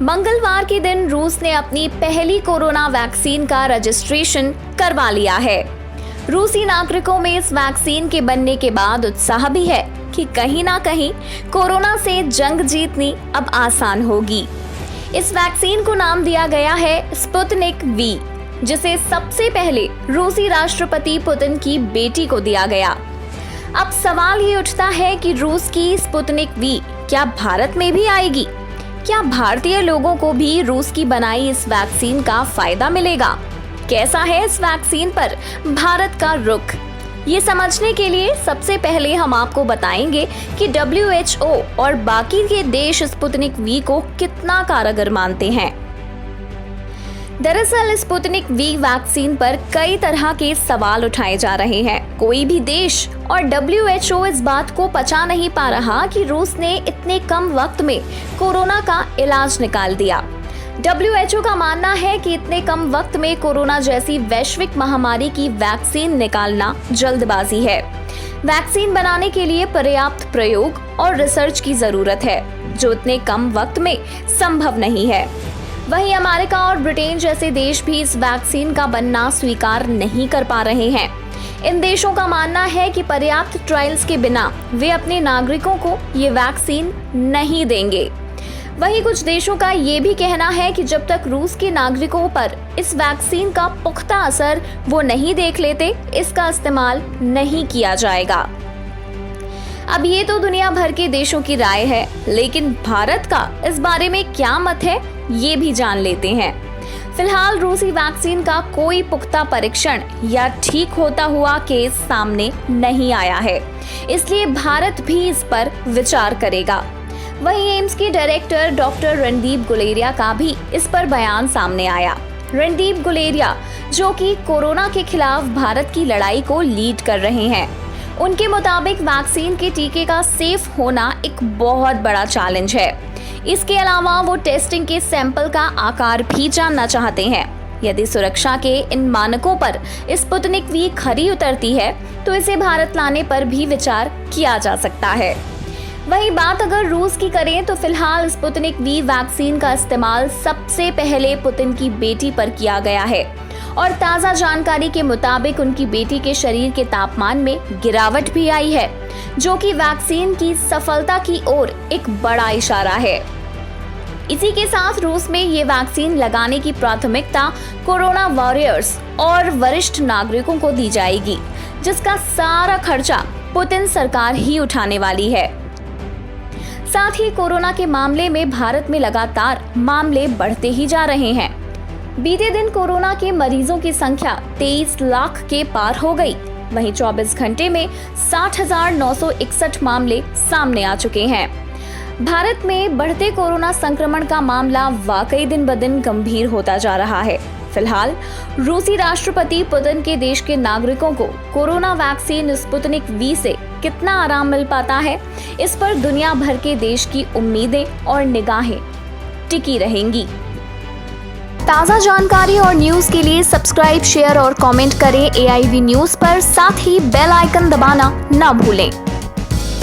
मंगलवार के दिन रूस ने अपनी पहली कोरोना वैक्सीन का रजिस्ट्रेशन करवा लिया है। रूसी नागरिकों में इस वैक्सीन के बनने के बाद उत्साह भी है कि कहीं ना कहीं कोरोना से जंग जीतनी अब आसान होगी। इस वैक्सीन को नाम दिया गया है स्पुतनिक वी, जिसे सबसे पहले रूसी राष्ट्रपति पुतिन की बेटी को दिया गया। अब सवाल ये उठता है कि रूस की स्पुतनिक वी क्या भारत में भी आएगी? क्या भारतीय लोगों को भी रूस की बनाई इस वैक्सीन का फायदा मिलेगा? कैसा है इस वैक्सीन पर भारत का रुख? ये समझने के लिए सबसे पहले हम आपको बताएंगे कि WHO और बाकी के देश स्पुतनिक वी को कितना कारगर मानते हैं। दरअसल स्पुतनिक वी वैक्सीन पर कई तरह के सवाल उठाए जा रहे हैं। कोई भी देश और WHO इस बात को पचा नहीं पा रहा कि रूस ने इतने कम वक्त में कोरोना का इलाज निकाल दिया। WHO का मानना है कि इतने कम वक्त में कोरोना जैसी वैश्विक महामारी की वैक्सीन निकालना जल्दबाजी है। वैक्सीन बनाने के लिए पर्याप्त प्रयोग और रिसर्च की जरूरत है, जो इतने कम वक्त में संभव नहीं है। वहीं अमेरिका और ब्रिटेन जैसे देश भी इस वैक्सीन का बनना स्वीकार नहीं कर पा रहे हैं। इन देशों का मानना है कि पर्याप्त ट्रायल्स के बिना वे अपने नागरिकों को ये वैक्सीन नहीं देंगे। वहीं कुछ देशों का ये भी कहना है कि जब तक रूस के नागरिकों पर इस वैक्सीन का पुख्ता असर वो नहीं देख लेते, इसका इस्तेमाल नहीं किया जाएगा। अब ये तो दुनिया भर के देशों की राय है, लेकिन भारत का इस बारे में क्या मत है, ये भी जान लेते हैं। फिलहाल रूसी वैक्सीन का कोई पुख्ता परीक्षण या ठीक होता हुआ केस सामने नहीं आया है, इसलिए भारत भी इस पर विचार करेगा। वहीं एम्स के डायरेक्टर डॉक्टर रणदीप गुलेरिया का भी इस पर बयान सामने आया। रणदीप गुलेरिया, जो कि कोरोना के खिलाफ भारत की लड़ाई को लीड कर रहे हैं, उनके मुताबिक वैक्सीन के टीके का सेफ होना एक बहुत बड़ा चैलेंज है। इसके अलावा वो टेस्टिंग के सैंपल का आकार भी जानना चाहते हैं। यदि सुरक्षा के इन मानकों पर स्पुतनिक वी खरी उतरती है, तो इसे भारत लाने पर भी विचार किया जा सकता है। वही बात अगर रूस की करें तो फिलहाल स्पुतनिक वी वैक्सीन का इस्तेमाल सबसे पहले पुतिन की बेटी पर किया गया है और ताज़ा जानकारी के मुताबिक उनकी बेटी के शरीर के तापमान में गिरावट भी आई है, जो कि वैक्सीन की सफलता की ओर एक बड़ा इशारा है। इसी के साथ रूस में ये वैक्सीन लगाने की प्राथमिकता कोरोना वॉरियर्स और वरिष्ठ नागरिकों को दी जाएगी, जिसका सारा खर्चा पुतिन सरकार ही उठाने वाली है। साथ ही कोरोना के मामले में भारत में लगातार मामले बढ़ते ही जा रहे हैं। बीते दिन कोरोना के मरीजों की संख्या 23 लाख के पार हो गई। वहीं 24 घंटे में 60,961 मामले सामने आ चुके हैं। भारत में बढ़ते कोरोना संक्रमण का मामला वाकई दिन ब दिन गंभीर होता जा रहा है। फिलहाल रूसी राष्ट्रपति पुतिन के देश के नागरिकों को कोरोना वैक्सीन स्पुतनिक वी से कितना आराम मिल पाता है, इस पर दुनिया भर के देश की उम्मीदें और निगाहें टिकी रहेंगी। ताज़ा जानकारी और न्यूज़ के लिए सब्सक्राइब, शेयर और कमेंट करें AIV न्यूज़ पर। साथ ही बेल आइकन दबाना ना भूलें।